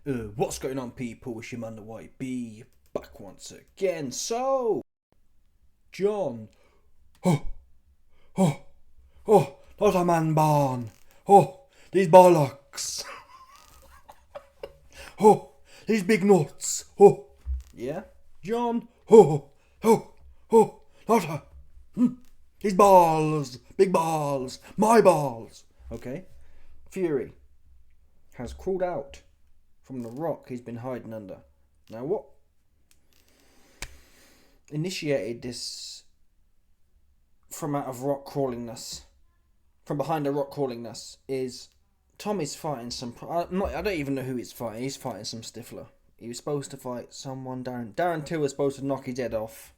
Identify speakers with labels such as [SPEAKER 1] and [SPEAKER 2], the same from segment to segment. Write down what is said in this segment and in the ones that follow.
[SPEAKER 1] What's going on, people? It's your man the White Bee back once again. So, John, oh, oh, not a man barn. Oh, these bollocks. Oh, these big nuts. Oh, yeah, John. Not a. These balls, big balls, my balls. Okay, Fury has crawled out from the rock he's been hiding under. Now, what initiated this from out of rock crawlingness, from behind the rock crawlingness, is Tommy's fighting some. I don't even know who he's fighting. He's fighting some Stifler. He was supposed to fight someone. Darren Till was supposed to knock his head off,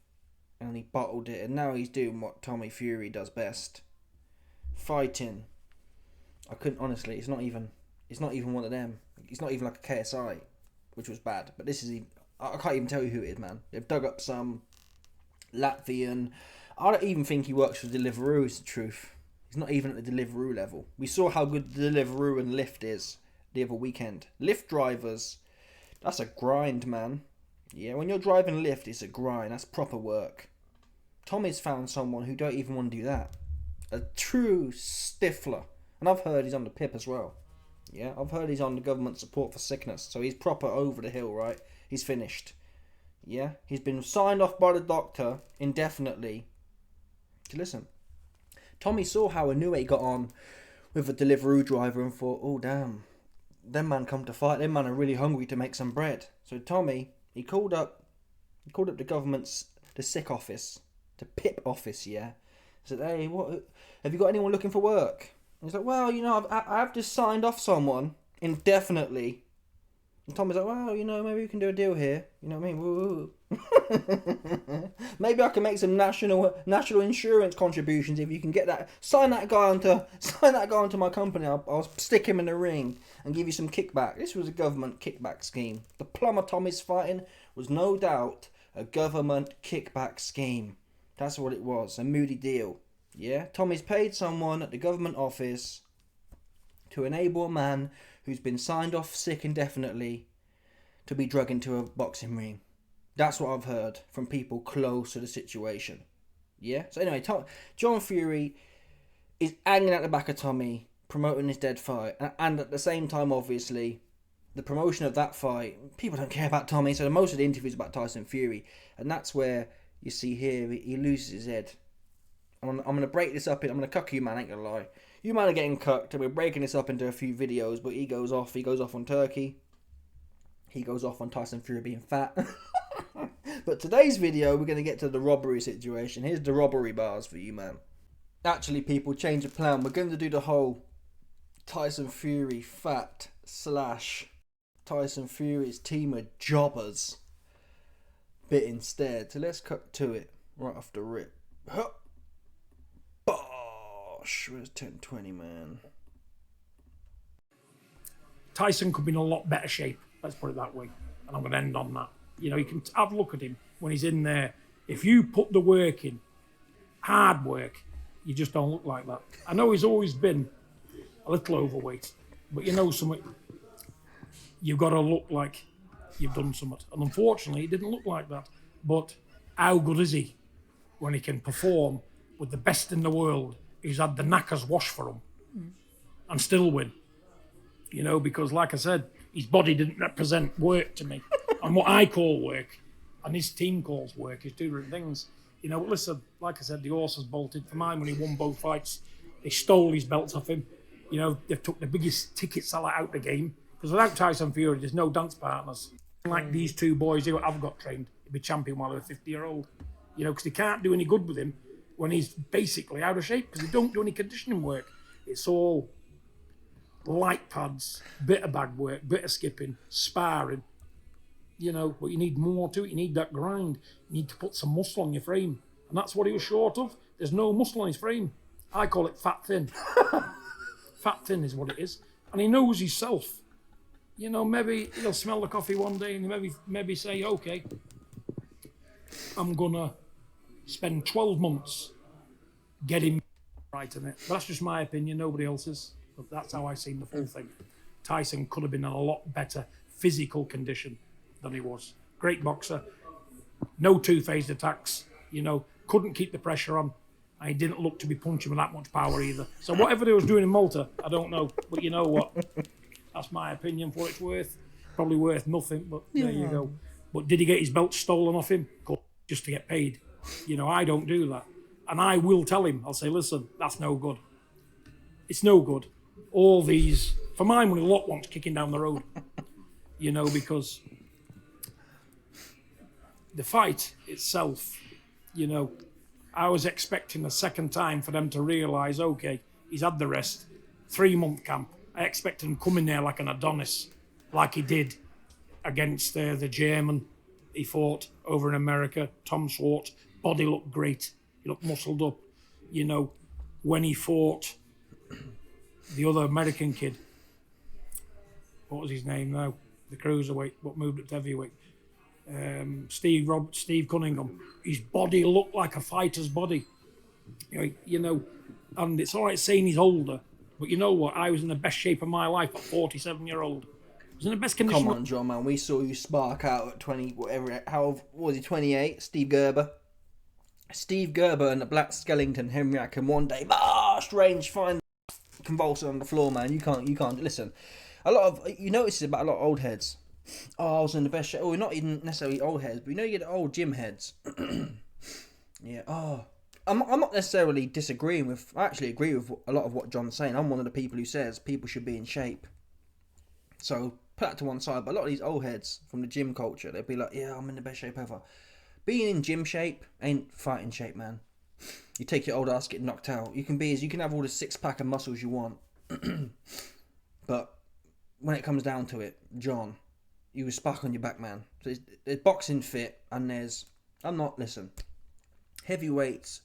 [SPEAKER 1] and he bottled it. And now he's doing what Tommy Fury does best: fighting. I couldn't honestly. It's not even one of them. It's not even like a KSI, which was bad. But this is. I can't even tell you who it is, man. They've dug up some Latvian. I don't even think he works for Deliveroo, is the truth. He's not even at the Deliveroo level. We saw how good Deliveroo and Lyft is the other weekend. Lyft drivers, that's a grind, man. Yeah, when you're driving Lyft, it's a grind. That's proper work. Tommy's found someone who don't even want to do that. A true stifler. And I've heard he's on the PIP as well. Yeah, I've heard he's on the government support for sickness. So he's proper over the hill, right? He's finished. Yeah, he's been signed off by the doctor indefinitely. Listen, Tommy saw how Inoue got on with a Deliveroo driver and thought, oh damn, them man come to fight. Them man are really hungry to make some bread. So Tommy, he called up the government's, the sick office, the PIP office, yeah. Said, hey, what? Have you got anyone looking for work? And he's like, well, you know, I've just signed off someone indefinitely. And Tommy's like, well, you know, maybe we can do a deal here. You know what I mean? Woo. Maybe I can make some national insurance contributions if you can get that. Sign that guy onto my company. I'll stick him in the ring and give you some kickback. This was a government kickback scheme. The plumber Tommy's fighting was no doubt a government kickback scheme. That's what it was. A moody deal. Yeah, Tommy's paid someone at the government office to enable a man who's been signed off sick indefinitely to be drug into a boxing ring. That's what I've heard from people close to the situation. Yeah? So anyway, John Fury is hanging at the back of Tommy, promoting his dead fight. And at the same time, obviously, the promotion of that fight, people don't care about Tommy, so most of the interviews about Tyson Fury. And that's where you see here, he loses his head. I'm going to break this up. I'm going to cuck you, man, I ain't going to lie. You man are getting cucked, and we're breaking this up into a few videos, but he goes off on Turkey. He goes off on Tyson Fury being fat. But today's video, we're going to get to the robbery situation. Here's the robbery bars for you, man. Actually, people, change of plan. We're going to do the whole Tyson Fury fat / Tyson Fury's team of jobbers bit instead. So let's cut to it right off the rip. Bosh! Where's 1020, man?
[SPEAKER 2] Tyson could be in a lot better shape, let's put it that way. And I'm going to end on that. You know, you can have a look at him when he's in there. If you put the work in, hard work, you just don't look like that. I know he's always been a little overweight, but you know something, you've got to look like you've done something. And unfortunately, he didn't look like that. But how good is he when he can perform with the best in the world who's had the knackers washed for him and still win? You know, because like I said, his body didn't represent work to me. And what I call work, and his team calls work, is two different things. You know, listen, like I said, the horse has bolted. For mine, when he won both fights, they stole his belts off him. You know, they've took the biggest ticket seller out the game. Because without Tyson Fury, there's no dance partners. Like these two boys who I've got trained to be champion while they're 50-year-old. You know, because they can't do any good with him when he's basically out of shape, because they don't do any conditioning work. It's all light pads, bit of bag work, bit of skipping, sparring. You know, but you need more to it. You need that grind. You need to put some muscle on your frame. And that's what he was short of. There's no muscle on his frame. I call it fat thin. Fat thin is what it is. And he knows himself. You know, maybe he'll smell the coffee one day and maybe say, okay, I'm going to spend 12 months getting right in it. But that's just my opinion, nobody else's. But that's how I seen the full thing. Tyson could have been in a lot better physical condition than he was. Great boxer, no two-phased attacks, couldn't keep the pressure on. And he didn't look to be punching with that much power either. So whatever they was doing in Malta, I don't know. But you know what? That's my opinion for what it's worth. Probably worth nothing, but there you go. But did he get his belt stolen off him? Just to get paid. I don't do that. And I will tell him, I'll say, listen, that's no good. It's no good. All these, for my money, lot wants kicking down the road. Because the fight itself, I was expecting a second time for them to realise, okay, he's had the rest, 3-month camp. I expected him coming there like an Adonis, like he did against the German he fought over in America, Tom Schwartz. Body looked great. He looked muscled up. When he fought the other American kid, what was his name now? The cruiserweight, what moved up to heavyweight. Steve Cunningham. His body looked like a fighter's body. And it's all right saying he's older, but you know what? I was in the best shape of my life at 47-year-old. I was in the best condition.
[SPEAKER 1] Come on, John, man. We saw you spark out at 20, whatever. How was he? 28. Steve Gerber and the Black Skellington Henriak in one day. Strange, fine, convulsing on the floor, man. You can't listen. A lot of you notice this about a lot of old heads. Oh, I was in the best shape. Oh, not even necessarily old heads, but you get the old gym heads. Yeah. Oh, I'm not necessarily disagreeing with. I actually agree with a lot of what John's saying. I'm one of the people who says people should be in shape. So put that to one side. But a lot of these old heads from the gym culture, they'll be like, "Yeah, I'm in the best shape ever." Being in gym shape ain't fighting shape, man. You take your old ass, get knocked out. You can have all the 6-pack of muscles you want, but when it comes down to it, John, you was spark on your back, man. So there's boxing fit, and listen, heavyweights,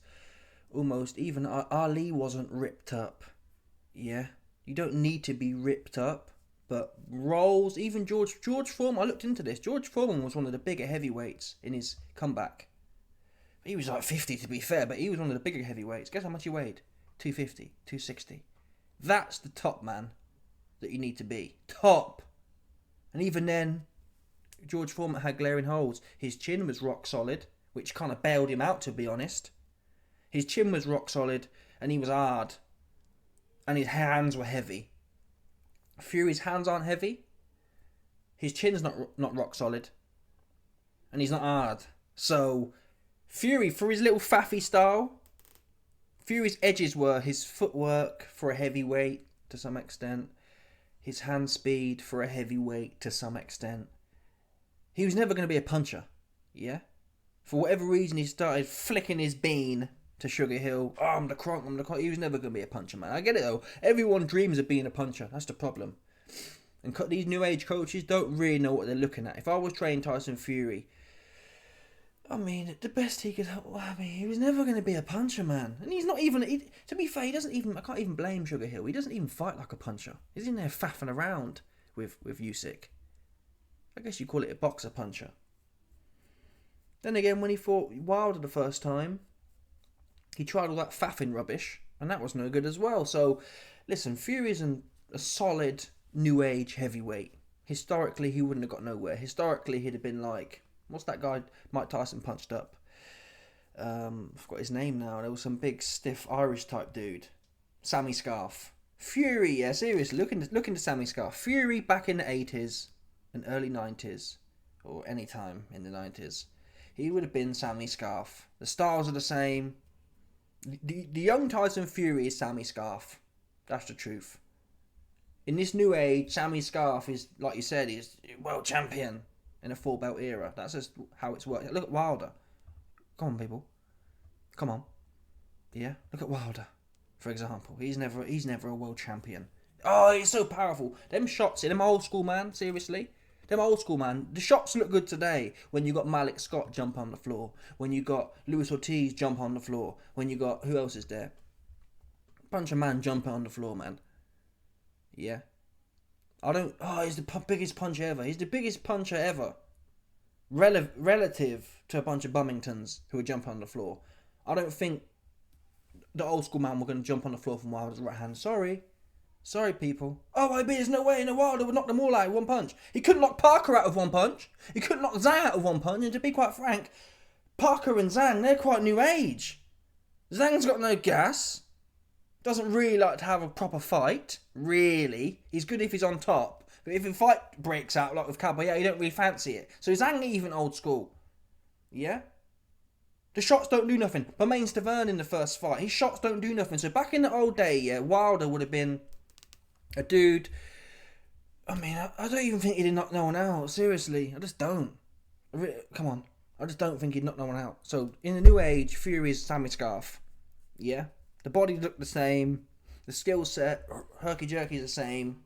[SPEAKER 1] almost, even Ali wasn't ripped up. Yeah, you don't need to be ripped up, but Rolls, even George Foreman, I looked into this, George Foreman was one of the bigger heavyweights in his comeback. He was like 50 to be fair, but he was one of the bigger heavyweights. Guess how much he weighed? 250, 260. That's the top, man, that you need to be. Top. And even then, George Foreman had glaring holes. His chin was rock solid, which kind of bailed him out, to be honest. His chin was rock solid, and he was hard. And his hands were heavy. Fury's hands aren't heavy. His chin's not rock solid. And he's not hard. So, Fury, for his little faffy style, Fury's edges were his footwork for a heavyweight to some extent. His hand speed for a heavyweight to some extent. He was never going to be a puncher, yeah? For whatever reason, he started flicking his bean to Sugar Hill. Oh, I'm the Kronk. He was never going to be a puncher, man. I get it, though. Everyone dreams of being a puncher. That's the problem. And these new age coaches don't really know what they're looking at. If I was training Tyson Fury, I mean, the best he could... he was never going to be a puncher, man. And he's not even... to be fair, he doesn't even... I can't even blame Sugar Hill. He doesn't even fight like a puncher. He's in there faffing around with Usyk. I guess you call it a boxer puncher. Then again, when he fought Wilder the first time, he tried all that faffing rubbish, and that was no good as well. So, listen, Fury's a solid new age heavyweight. Historically, he wouldn't have got nowhere. Historically, he'd have been like... What's that guy Mike Tyson punched up? I forgot his name now. There was some big, stiff Irish type dude. Sammy Scarf. Fury, yeah, seriously. Look into Sammy Scarf. Fury back in the 80s and early 90s, or any time in the 90s, he would have been Sammy Scarf. The styles are the same. The young Tyson Fury is Sammy Scarf. That's the truth. In this new age, Sammy Scarf is, like you said, he's world champion in a 4-belt era. That's just how it's worked. Look at Wilder. Come on, people. Come on. Yeah, look at Wilder, for example. He's never a world champion. Oh, he's so powerful. Them shots in them old school, man. Seriously. Them old school, man. The shots look good today when you got Malik Scott jump on the floor. When you got Luis Ortiz jump on the floor. When you got... Who else is there? Bunch of man jumping on the floor, man. Yeah. He's the biggest puncher ever. He's the biggest puncher ever. Relative to a bunch of Bummingtons who are jumping on the floor. I don't think the old school man were going to jump on the floor from Wilder's right hand. Sorry. Sorry, people. Oh, I mean, there's no way in the world would knock them all out with one punch. He couldn't knock Parker out with one punch. He couldn't knock Zhang out with one punch. And to be quite frank, Parker and Zhang, they're quite new age. Zhang's got no gas. Doesn't really like to have a proper fight. Really. He's good if he's on top. But if a fight breaks out, like with Caballero, you don't really fancy it. So Zhang even old school. Yeah? The shots don't do nothing. Bermain Stavern in the first fight, his shots don't do nothing. So back in the old day, yeah, Wilder would have been a dude. I mean, I don't even think he'd knock no one out. Seriously, I just don't. Come on, I just don't think he'd knock no one out. So in the new age, Fury's Sammy Scarf. Yeah, the body looked the same, the skill set, herky jerky's the same,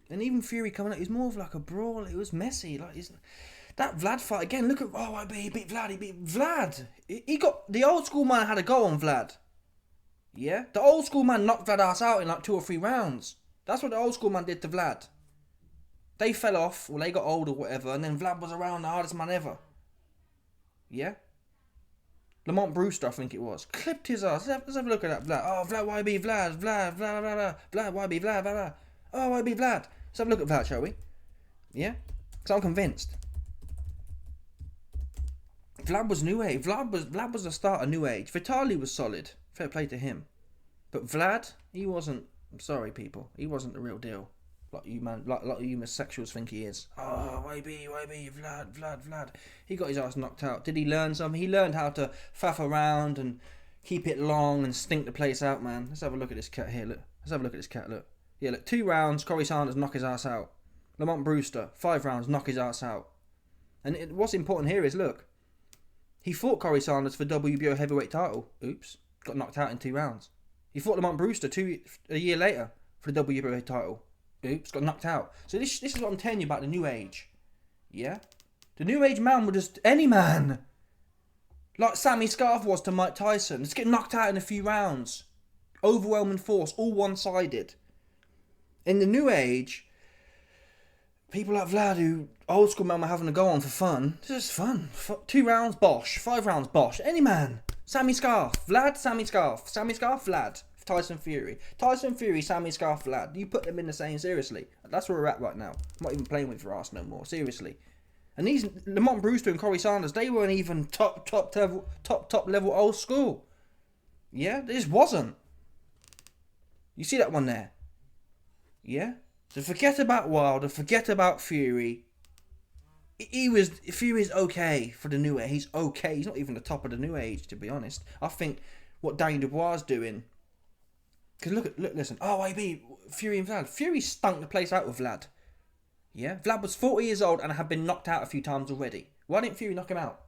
[SPEAKER 1] and even Fury coming out, he's more of like a brawl. It was messy, like that Vlad fight again. Look at he beat Vlad. He beat Vlad. He got the old school man had a go on Vlad. Yeah, the old school man knocked Vlad ass out in like 2 or 3 rounds. That's what the old school man did to Vlad. They fell off, or they got old or whatever, and then Vlad was around the hardest man ever. Yeah? Lamont Brewster, I think it was. Clipped his ass. Let's have a look at that Vlad. Oh, Vlad, YB, Vlad, Vlad, Vlad, Vlad, Vlad, YB, Vlad, Vlad. Oh, YB, Vlad. Let's have a look at Vlad, shall we? Yeah? Because I'm convinced. Vlad was new age. Vlad was the start of new age. Vitali was solid. Fair play to him. But Vlad, he wasn't. I'm sorry, people. He wasn't the real deal. Like you homosexuals think he is. Oh, YB, Vlad. He got his ass knocked out. Did he learn something? He learned how to faff around and keep it long and stink the place out, man. Let's have a look at this cat here. Look. Let's have a look at this cat. Look. Yeah, look. 2 rounds. Corey Sanders knock his ass out. Lamont Brewster 5 rounds. Knock his ass out. And what's important here is look. He fought Corey Sanders for WBO heavyweight title. Oops. Got knocked out in 2 rounds. He fought Lamont Brewster a year later for the WBO title. Oops, got knocked out. So this is what I'm telling you about the new age. Yeah? The new age man was just any man. Like Sammy Scarf was to Mike Tyson. Just get knocked out in a few rounds. Overwhelming force, all one-sided. In the new age, people like Vlad who old school men were having a go on for fun. It's just fun. 2 rounds, bosh. 5 rounds, bosh. Any man. Sammy Scarf. Vlad, Sammy Scarf. Sammy Scarf, Vlad. Tyson Fury, Sammy Scarf, Vlad. You put them in the same, seriously. That's where we're at right now. I'm not even playing with your ass no more, seriously. And these Lamont Brewster and Corey Sanders, they weren't even top level old school. Yeah, they just wasn't. You see that one there? Yeah. So forget about Wilder, forget about Fury. Fury's okay for the new age. He's okay. He's not even the top of the new age, to be honest. I think what Daniel Dubois is doing. Because listen. Oh, IB, Fury and Vlad. Fury stunk the place out with Vlad. Yeah? Vlad was 40 years old and had been knocked out a few times already. Why didn't Fury knock him out?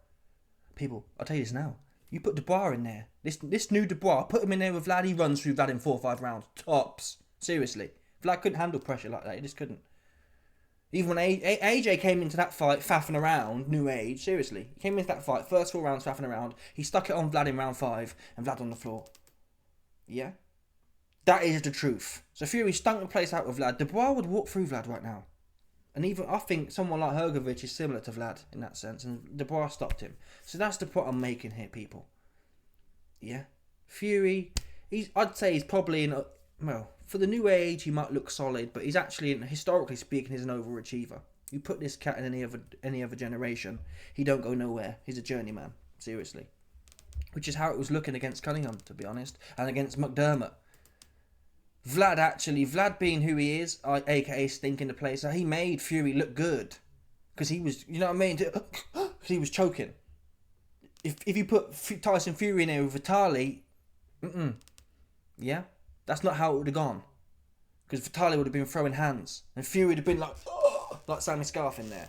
[SPEAKER 1] People, I'll tell you this now. You put Dubois in there. This new Dubois, put him in there with Vlad, he runs through Vlad in 4 or 5 rounds. Tops. Seriously. Vlad couldn't handle pressure like that. He just couldn't. Even when AJ came into that fight faffing around, new age, seriously. He came into that fight, first 4 rounds faffing around. He stuck it on Vlad in round 5 and Vlad on the floor. Yeah? That is the truth. So Fury stunk the place out with Vlad. Dubois would walk through Vlad right now. And even I think someone like Hrgovic is similar to Vlad in that sense. And Dubois stopped him. So that's the point I'm making here, people. Yeah? Fury, I'd say he's probably in well, for the new age he might look solid, but he's actually, historically speaking, he's an overachiever. You put this cat in any other generation, he don't go nowhere. He's a journeyman. Seriously. Which is how it was looking against Cunningham, to be honest. And against McDermott. Vlad being who he is, aka stinking the place, he made Fury look good. Because he was, you know what I mean? Because he was choking. If you put Tyson Fury in there with Vitali, yeah? That's not how it would have gone. Because Vitali would have been throwing hands. And Fury would have been like Sammy Scarf in there.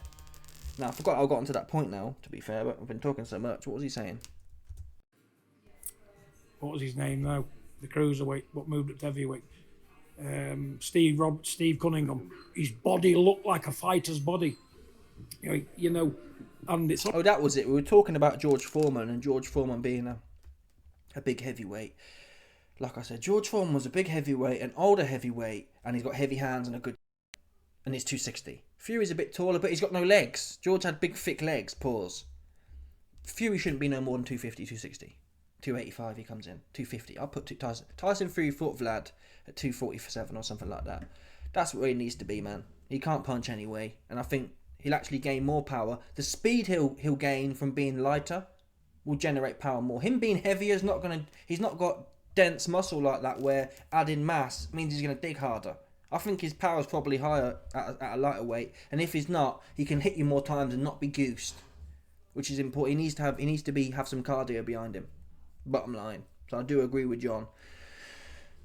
[SPEAKER 1] Now, I forgot I got onto that point now, to be fair, but I've been talking so much. What was he saying?
[SPEAKER 2] What was his name now? The cruiserweight, what moved up to heavyweight. Steve Cunningham. His body looked like a fighter's body. You know, and it's...
[SPEAKER 1] Oh, that was it. We were talking about George Foreman and George Foreman being a big heavyweight. Like I said, George Foreman was a big heavyweight, an older heavyweight, and he's got heavy hands and a good... And he's 260. Fury's a bit taller, but he's got no legs. George had big, thick legs, pause. Fury shouldn't be no more than 250, 260. 285 he comes in. 250. I'll put Tyson Fury fought Vlad at 247 or something like that. That's where he needs to be, man. He can't punch anyway. And I think he'll actually gain more power. The speed he'll gain from being lighter will generate power more. Him being heavier is not gonna. He's not got dense muscle like that where adding mass means he's gonna dig harder. I think his power is probably higher at a lighter weight, and if he's not, he can hit you more times and not be goosed, which is important. He needs to have some cardio behind him. Bottom line. So I do agree with John.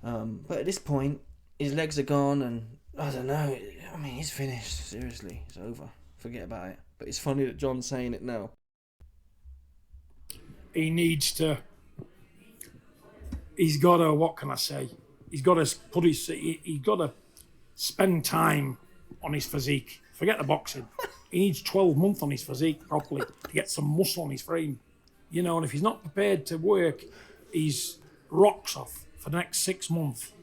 [SPEAKER 1] But at this point, his legs are gone, and I don't know. I mean, he's finished. Seriously, it's over. Forget about it. But it's funny that John's saying it now.
[SPEAKER 2] He needs to. He's got to. What can I say? He's got to put his. He's got to spend time on his physique. Forget the boxing. He needs 12 months on his physique properly to get some muscle on his frame. You know, and if he's not prepared to work his rocks off for the next 6 months,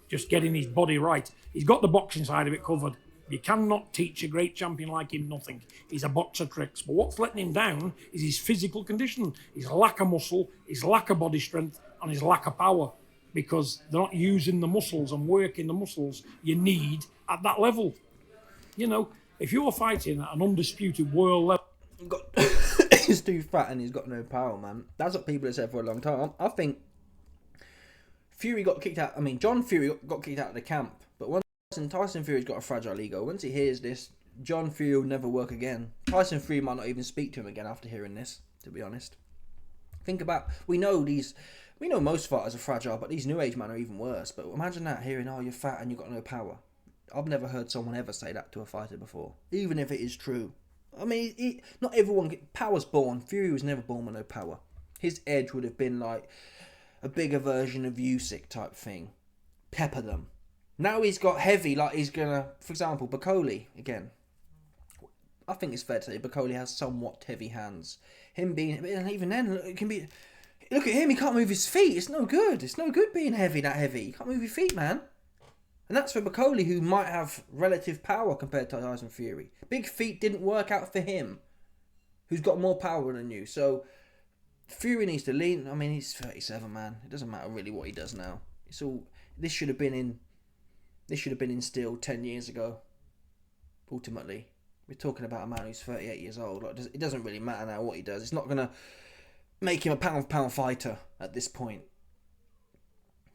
[SPEAKER 2] just getting his body right, he's got the boxing side of it covered. You cannot teach a great champion like him nothing. He's a boxer tricks. But what's letting him down is his physical condition, his lack of muscle, his lack of body strength, and his lack of power. Because they're not using the muscles and working the muscles you need at that level. You know, if you're fighting at an undisputed world level,
[SPEAKER 1] he's too fat and he's got no power, man. That's what people have said for a long time. I think Fury got kicked out. I mean, John Fury got kicked out of the camp. But once Tyson Fury's got a fragile ego. Once he hears this, John Fury will never work again. Tyson Fury might not even speak to him again after hearing this, to be honest. Think about, we know most fighters are fragile, but these new age men are even worse. But imagine that, hearing, oh, you're fat and you've got no power. I've never heard someone ever say that to a fighter before, even if it is true. I mean, not everyone power's born. Fury was never born with no power. His edge would have been like a bigger version of Usyk type thing. Pepper them. Now he's got heavy, like he's gonna, for example, Bakoli again. I think it's fair to say Bakoli has somewhat heavy hands. Him being, even then, it can be. Look at him, he can't move his feet. It's no good. It's no good being that heavy. You can't move your feet, man. And that's for Bakoli, who might have relative power compared to Tyson Fury. Big feet didn't work out for him, who's got more power than you. So Fury needs to lean. I mean, he's 37, man. It doesn't matter really what he does now. It's all. This should have been instilled 10 years ago. Ultimately, we're talking about a man who's 38 years old. Like, it doesn't really matter now what he does. It's not gonna make him a pound-for-pound fighter at this point.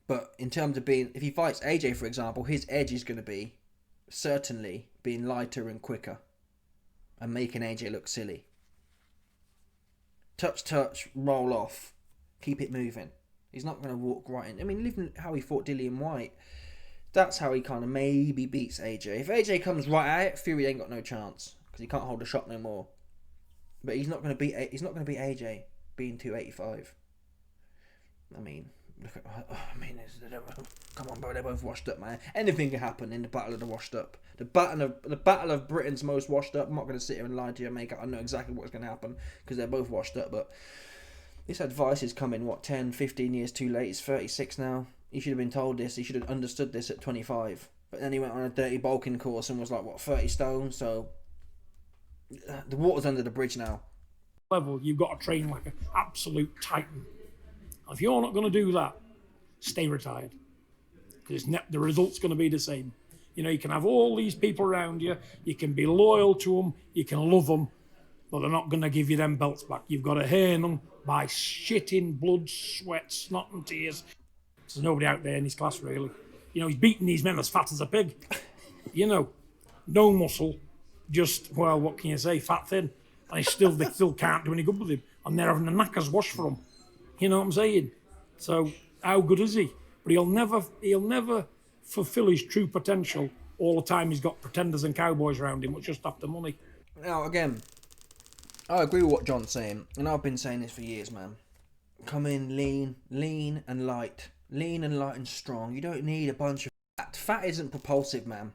[SPEAKER 1] But in terms of being, if he fights AJ, for example, his edge is going to be certainly being lighter and quicker and making AJ look silly. Touch, roll off, keep it moving. He's not going to walk right in. I mean, even how he fought Dillian White, that's how he kind of maybe beats AJ. If AJ comes right at it, Fury ain't got no chance because he can't hold a shot no more. But he's not going to beat AJ being 285. I mean, come on, bro. They're both washed up, man. Anything can happen in the battle of the washed up. The battle of Britain's most washed up. I'm not going to sit here and lie to you and make it. I know exactly what's going to happen because they're both washed up. But this advice is coming 10, 15 years too late. He's 36 now. He should have been told this. He should have understood this at 25. But then he went on a dirty bulking course and was like 30 stone. So the water's under the bridge now.
[SPEAKER 2] Level, you've got to train like an absolute titan. If you're not going to do that, stay retired. Because the result's going to be the same. You know, you can have all these people around you. You can be loyal to them. You can love them. But they're not going to give you them belts back. You've got to earn them by shitting blood, sweat, snot and tears. There's nobody out there in his class, really. You know, he's beating these men as fat as a pig. You know, no muscle. Just, well, what can you say? Fat, thin. And they still can't do any good with him. And they're having the knackers washed for him. You know what I'm saying? So how good is he? But he'll never fulfill his true potential all the time. He's got pretenders and cowboys around him, which just after money.
[SPEAKER 1] Now again, I agree with what John's saying, and I've been saying this for years, man. Come in lean and light, and strong. You don't need a bunch of fat. Fat isn't propulsive, man.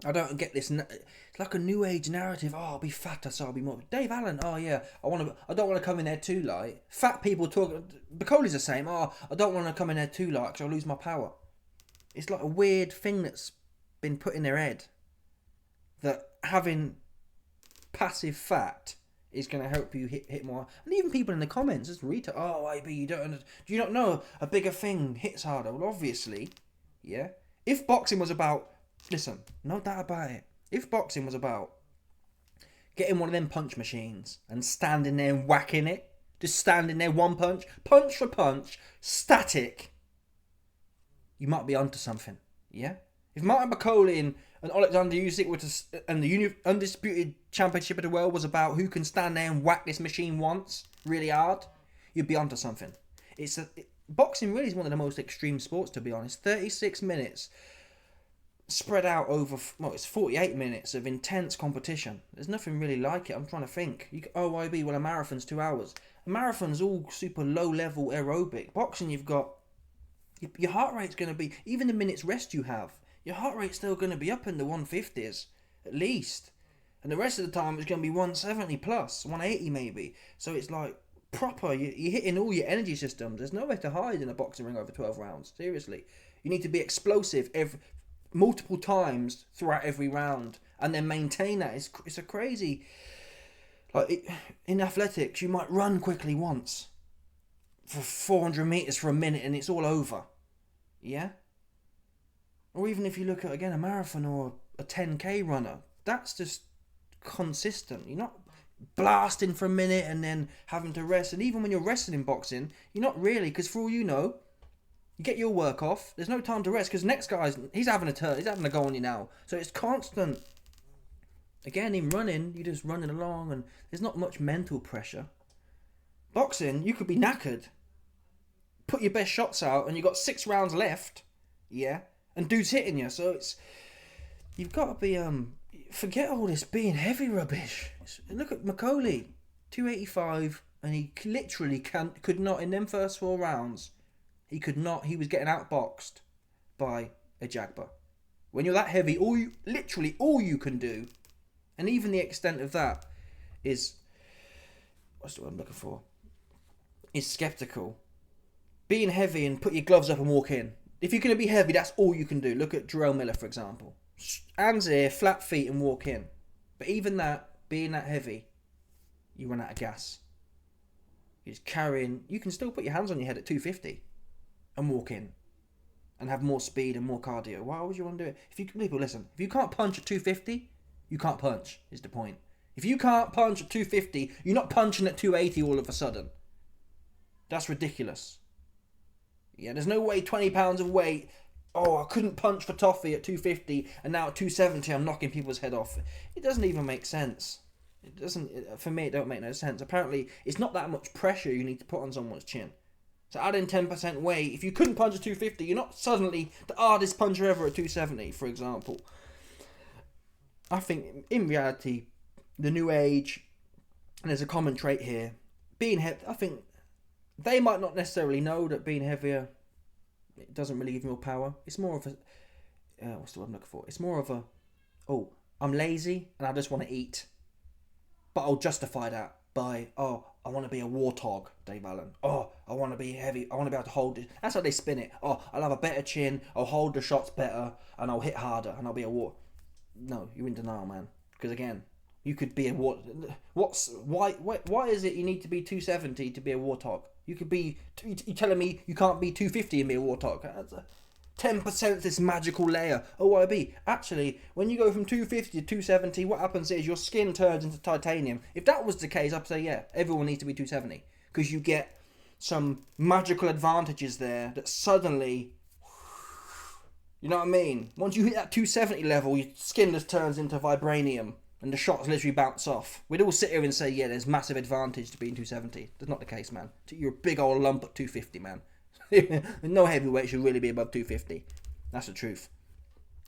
[SPEAKER 1] I don't get this. It's like a new age narrative. Oh, I'll be fatter, so I'll be more. Dave Allen. Oh yeah, I don't want to come in there too light. Fat people talk. Bacoli's the same. Oh, I don't want to come in there too light because I'll lose my power. It's like a weird thing that's been put in their head that having passive fat is going to help you hit more. And even people in the comments just oh, IB, you don't do you not know a bigger thing hits harder? Well, obviously, yeah. If boxing was about, listen, no doubt about it. If boxing was about getting one of them punch machines and standing there and whacking it, just standing there, one punch for punch, static, you might be onto something, yeah? If Martin McCauley and Alexander Usyk and the undisputed championship of the world was about who can stand there and whack this machine once really hard, you'd be onto something. Boxing really is one of the most extreme sports, to be honest. 36 minutes spread out over, well, it's 48 minutes of intense competition. There's nothing really like it. I'm trying to think. OIB, well, a marathon's 2 hours. A marathon's all super low-level aerobic. Boxing, you've got, your heart rate's going to be, even the minutes rest you have, your heart rate's still going to be up in the 150s, at least. And the rest of the time, it's going to be 170 plus, 180 maybe. So it's like, proper, you're hitting all your energy systems. There's nowhere to hide in a boxing ring over 12 rounds. Seriously. You need to be explosive multiple times throughout every round and then maintain that. It's a crazy, in athletics you might run quickly once for 400 meters for a minute and it's all over, yeah. Or even if you look at, again, a marathon or a 10k runner, that's just consistent. You're not blasting for a minute and then having to rest. And even when you're resting in boxing, you're not really, because for all you know, you get your work off. There's no time to rest because next guy's he's having a turn. He's having a go on you now. So it's constant. Again, in running, you're just running along, and there's not much mental pressure. Boxing, you could be knackered, put your best shots out, and you got 6 rounds left. Yeah, and dude's hitting you. So you've got to be forget all this being heavy rubbish. Look at McCauley, 285, and he literally could not in them first 4 rounds. He could not. He was getting outboxed by a Jagba. When you're that heavy, all you can do, and even the extent of that is, what's the word I'm looking for? Is skeptical. Being heavy and put your gloves up and walk in. If you're going to be heavy, that's all you can do. Look at Jarrell Miller, for example. Hands here, flat feet, and walk in. But even that, being that heavy, you run out of gas. You're just carrying. You can still put your hands on your head at 250. And walk in and have more speed and more cardio. Why would you want to do it? People, listen, if you can't punch at 250, you can't punch, is the point. If you can't punch at 250, you're not punching at 280 all of a sudden. That's ridiculous. Yeah, there's no way 20 pounds of weight, I couldn't punch for toffee at 250 and now at 270 I'm knocking people's head off. It doesn't even make sense. For me, it don't make no sense. Apparently, it's not that much pressure you need to put on someone's chin. So add in 10% weight. If you couldn't punch at 250, you're not suddenly the hardest puncher ever at 270, for example. I think, in reality, the new age, and there's a common trait here, being heavy, I think they might not necessarily know that being heavier, it doesn't really give you more power. It's more of a, what's the word I'm looking for? It's more of a, I'm lazy and I just want to eat. But I'll justify that by, I want to be a warthog, Dave Allen. I want to be heavy. I want to be able to hold it. That's how they spin it. I'll have a better chin. I'll hold the shots better, and I'll hit harder, and I'll be a war. No, you're in denial, man. Because again, you could be a war. Why is it you need to be 270 to be a warthog? You could be. You're telling me you can't be 250 and be a warthog? That's 10% this magical layer. OIB. Actually, when you go from 250 to 270, what happens is your skin turns into titanium. If that was the case, I'd say, yeah, everyone needs to be 270. Because you get some magical advantages there that suddenly, you know what I mean? Once you hit that 270 level, your skin just turns into vibranium and the shots literally bounce off. We'd all sit here and say, yeah, there's massive advantage to being 270. That's not the case, man. You're a big old lump at 250, man. No heavyweight should really be above 250. That's the truth.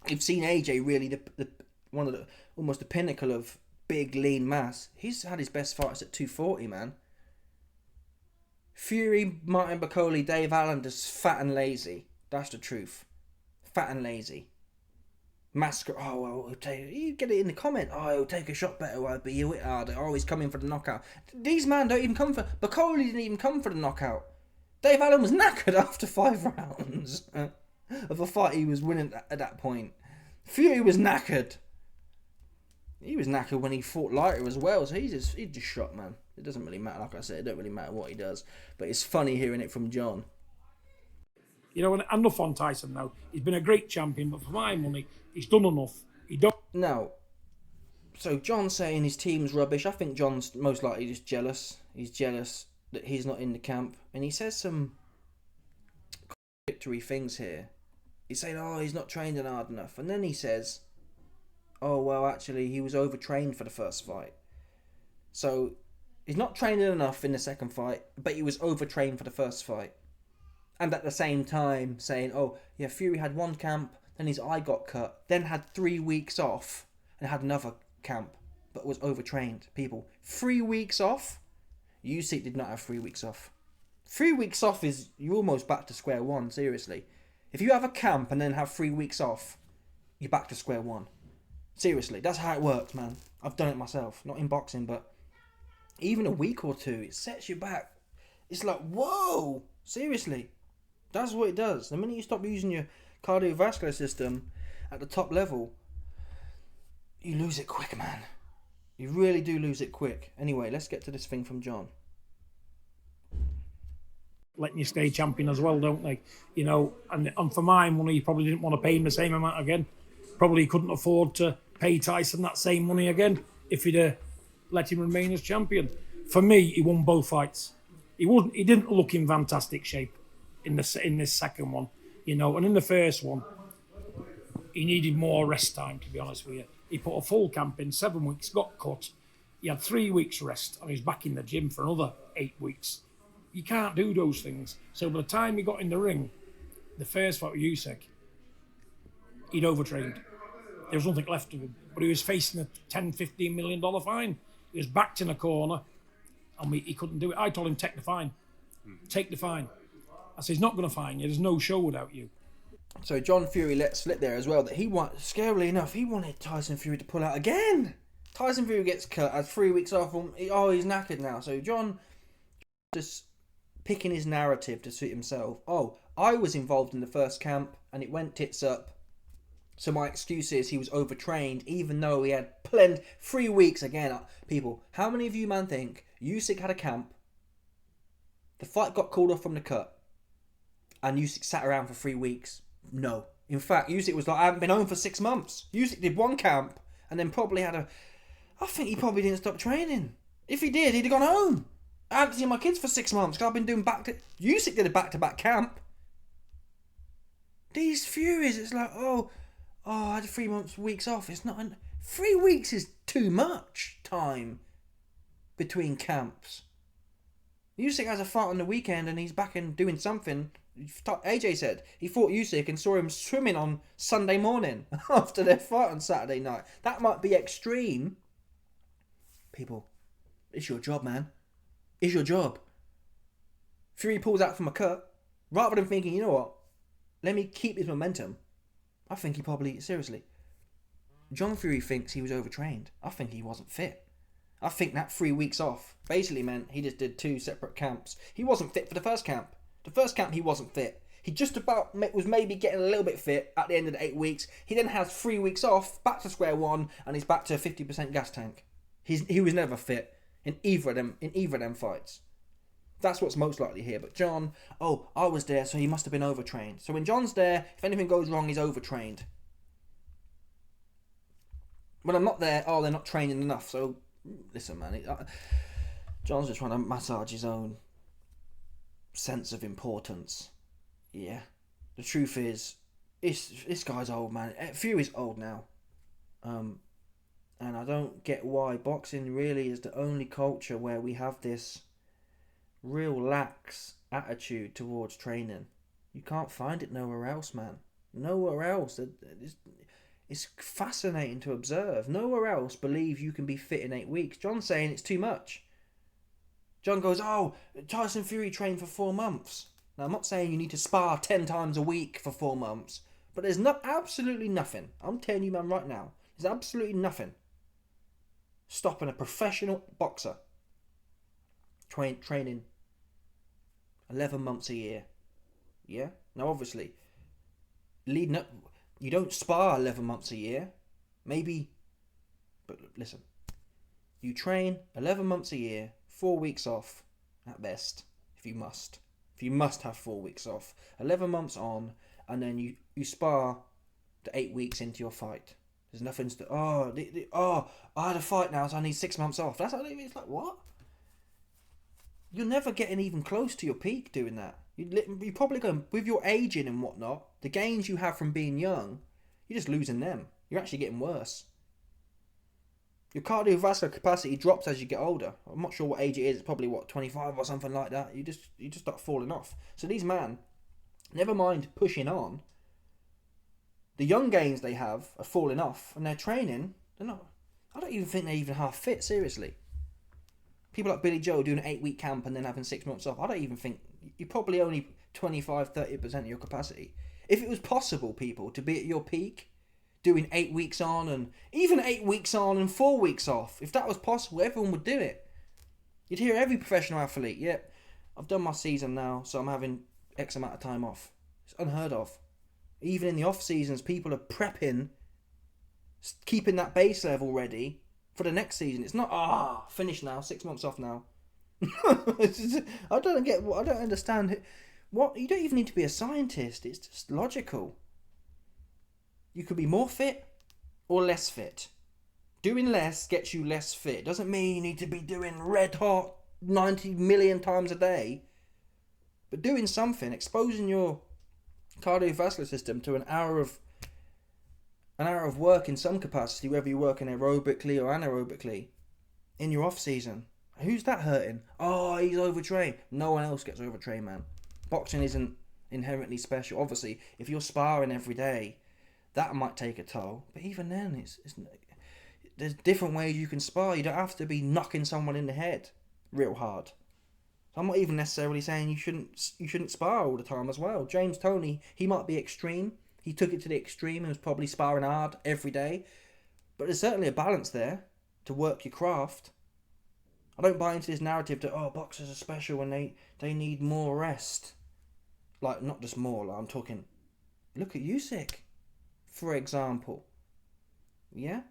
[SPEAKER 1] You've seen AJ really the one of the almost the pinnacle of big lean mass. He's had his best fights at 240, man. Fury, Martin McCauley, Dave Allen, just fat and lazy. That's the truth. Fat and lazy. Masker. You get it in the comment. He'll take a shot better. I'll be hit harder. He's coming for the knockout. These man don't even come for. McCauley didn't even come for the knockout. Dave Allen was knackered after 5 rounds of a fight he was winning at that point. Fury was knackered. He was knackered when he fought lighter as well, so he's just shot, man. It doesn't really matter, like I said, it don't really matter what he does. But it's funny hearing it from John.
[SPEAKER 2] You know, and enough on Tyson now. He's been a great champion, but for my money, he's done enough. He don't.
[SPEAKER 1] Now, so John's saying his team's rubbish. I think John's most likely just jealous. He's jealous that he's not in the camp. And he says some contradictory things here. He's saying, oh, he's not trained hard enough. And then he says, oh, well, actually, he was overtrained for the first fight. So, he's not trained enough in the second fight, but he was overtrained for the first fight. And at the same time saying, oh, yeah, Fury had one camp, then his eye got cut, then had 3 weeks off, and had another camp, but was overtrained. People, 3 weeks off? Usyk did not have 3 weeks off. 3 weeks off is, you're almost back to square one, seriously. If you have a camp and then have 3 weeks off, you're back to square one. Seriously, that's how it works, man. I've done it myself. Not in boxing, but even a week or two, it sets you back. It's like, whoa! Seriously. That's what it does. The minute you stop using your cardiovascular system at the top level, you lose it quick, man. You really do lose it quick. Anyway, let's get to this thing from John.
[SPEAKER 2] Letting you stay champion as well, don't they? You know, and for my money, you probably didn't want to pay him the same amount again. Probably couldn't afford to pay Tyson that same money again if he'd let him remain as champion. For me, he won both fights. He didn't look in fantastic shape in this second one, you know. And in the first one, he needed more rest time. To be honest with you, he put a full camp in 7 weeks, got cut. He had 3 weeks rest, and he's back in the gym for another 8 weeks. You can't do those things. So by the time he got in the ring, the first fight with Usyk, he'd overtrained. There was nothing left of him. But he was facing a $10-15 million fine. He was backed in a corner, and he couldn't do it. I told him, take the fine. Take the fine. I said, he's not going to fine you. There's no show without you.
[SPEAKER 1] So John Fury let slip there as well that scarily enough, he wanted Tyson Fury to pull out again. Tyson Fury gets cut, has 3 weeks off. He's knackered now. So John just picking his narrative to suit himself. Oh, I was involved in the first camp and it went tits up. So my excuse is he was overtrained, even though he had 3 weeks. Again, people, how many of you, man, think Usyk had a camp, the fight got called off from the cut, and Usyk sat around for 3 weeks? No. In fact, Usyk was like, I haven't been home for 6 months. Usyk did one camp, and then probably I think he probably didn't stop training. If he did, he'd have gone home. I haven't seen my kids for 6 months, because I've been doing Usyk did a back-to-back camp. These Furies, it's like, I had 3 weeks off. It's not 3 weeks is too much time between camps. Usyk has a fight on the weekend and he's back and doing something. AJ said he fought Usyk and saw him swimming on Sunday morning after their fight on Saturday night. That might be extreme. People, it's your job, man. It's your job. Fury pulls out from a cut. Rather than thinking, you know what, let me keep his momentum, I think he probably, seriously, John Fury thinks he was overtrained. I think he wasn't fit. I think that 3 weeks off basically meant he just did 2 separate camps. He wasn't fit for the first camp. The first camp, he wasn't fit. He just about was maybe getting a little bit fit at the end of the 8 weeks. He then has 3 weeks off, back to square one, and he's back to a 50% gas tank. He was never fit in either of them fights. That's what's most likely here. But John, I was there, so he must have been overtrained. So when John's there, if anything goes wrong, he's overtrained. When I'm not there, they're not training enough. So listen, man, John's just trying to massage his own sense of importance. Yeah, the truth is, this guy's old, man. Fury's old now, and I don't get why boxing really is the only culture where we have this real lax attitude towards training. You can't find it nowhere else, man. Nowhere else. It's fascinating to observe. Nowhere else believe you can be fit in 8 weeks. John's saying it's too much. John goes, Tyson Fury trained for 4 months. Now, I'm not saying you need to spar 10 times a week for 4 months, but there's absolutely nothing. I'm telling you, man, right now, there's absolutely nothing stopping a professional boxer training 11 months a year. Yeah? Now, obviously, leading up, you don't spar 11 months a year. Maybe But listen, you train 11 months a year, 4 weeks off at best, if you must. If you must have 4 weeks off, 11 months on, and then you spar the 8 weeks into your fight. There's nothing to, I had a fight now, so I need 6 months off. That's how it's like, what? You're never getting even close to your peak doing that. You're probably going, with your aging and whatnot, the gains you have from being young, you're just losing them. You're actually getting worse. Your cardiovascular capacity drops as you get older. I'm not sure what age it is. It's probably, 25 or something like that. You just start falling off. So these man, never mind pushing on, the young gains they have are falling off, and they're training. They're not. I don't even think they're even half fit. Seriously, people like Billy Joe doing an 8-week camp and then having 6 months off. I don't even think you're probably only 25-30% of your capacity. If it was possible, people, to be at your peak, doing 8 weeks on and even 8 weeks on and 4 weeks off, if that was possible, everyone would do it. You'd hear every professional athlete, yeah, I've done my season now, so I'm having X amount of time off. It's unheard of. Even in the off seasons, people are prepping, keeping that base level ready for the next season. It's not, finish now, 6 months off now. I don't understand. What, you don't even need to be a scientist. It's just logical. You could be more fit or less fit. Doing less gets you less fit. Doesn't mean you need to be doing red hot 90 million times a day. But doing something, exposing your cardiovascular system to an hour of work in some capacity, whether you're working aerobically or anaerobically, in your off season. Who's that hurting? Oh, he's overtrained. No one else gets overtrained, man. Boxing isn't inherently special. Obviously, if you're sparring every day, that might take a toll. But even then, there's different ways you can spar. You don't have to be knocking someone in the head real hard. So I'm not even necessarily saying you shouldn't spar all the time as well. James Toney, he might be extreme. He took it to the extreme and was probably sparring hard every day. But there's certainly a balance there to work your craft. I don't buy into this narrative that, boxers are special and they need more rest. Like, not just more, like I'm talking, look at Usyk, for example. Yeah?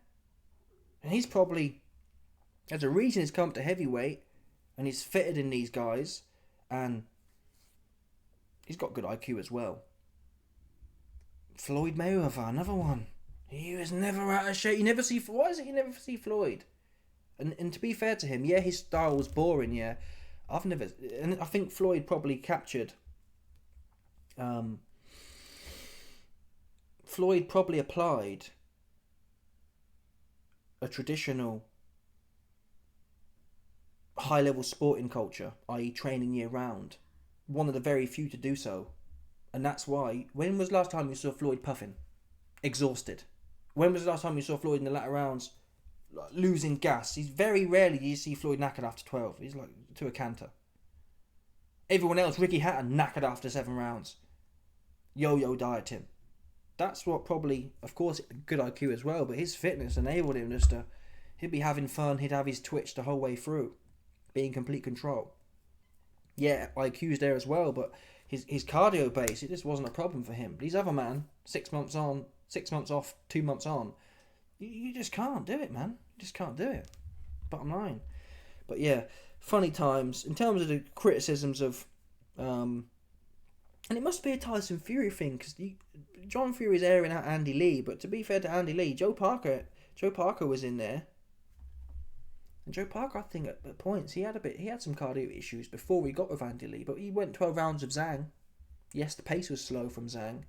[SPEAKER 1] And he's probably, there's a reason he's come up to heavyweight and he's fitted in these guys, and he's got good IQ as well. Floyd Mayweather, another one. He was never out of shape. Why is it you never see Floyd? And to be fair to him, yeah, his style was boring, yeah. And I think Floyd probably captured, Floyd probably applied a traditional high-level sporting culture, i.e. training year-round. One of the very few to do so. And that's why, when was the last time you saw Floyd puffing? Exhausted. When was the last time you saw Floyd in the latter rounds losing gas? He's very rarely you see Floyd knackered after 12. He's like to a canter. Everyone else, Ricky Hatton, knackered after 7 rounds. Yo-yo dieting. That's what probably, of course, good IQ as well, but his fitness enabled him just to, he'd be having fun, he'd have his twitch the whole way through, be in complete control. Yeah, IQ's there as well, but his cardio base, it just wasn't a problem for him. These other man, 6 months on, 6 months off, 2 months on, you just can't do it, man. You just can't do it. Bottom line. But yeah, funny times. In terms of the criticisms of, and it must be a Tyson Fury thing, because John Fury's airing out Andy Lee, but to be fair to Andy Lee, Joe Parker was in there. And Joe Parker, I think at points, he had some cardio issues before we got with Andy Lee, but he went 12 rounds of Zhang. Yes, the pace was slow from Zhang,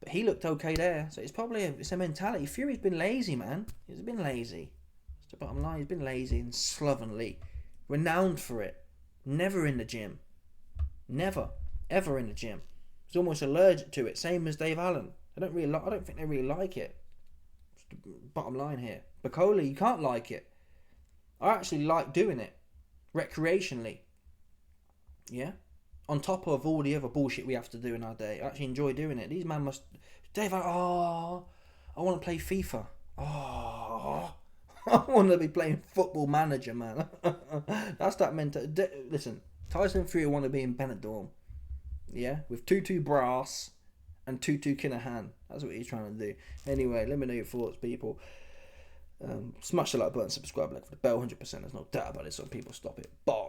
[SPEAKER 1] but he looked okay there. So it's probably it's a mentality. Fury's been lazy, man. He's been lazy. That's the bottom line. He's been lazy and slovenly. Renowned for it. Never in the gym. Never. Ever in the gym. He's almost allergic to it. Same as Dave Allen. I don't think they really like it. That's the bottom line here. Bacola, you can't like it. I actually like doing it. Recreationally. Yeah? On top of all the other bullshit we have to do in our day. I actually enjoy doing it. These men must... Dave, I want to play FIFA. I want to be playing Football Manager, man. That's that mental... Listen, Tyson Fury want to be in Benidorm. Yeah? With Tutu Brass and Tutu Kinahan. That's what he's trying to do. Anyway, let me know your thoughts, people. Smash the like button, subscribe, like for the bell, 100%. There's no doubt about it, so people stop it. Bye.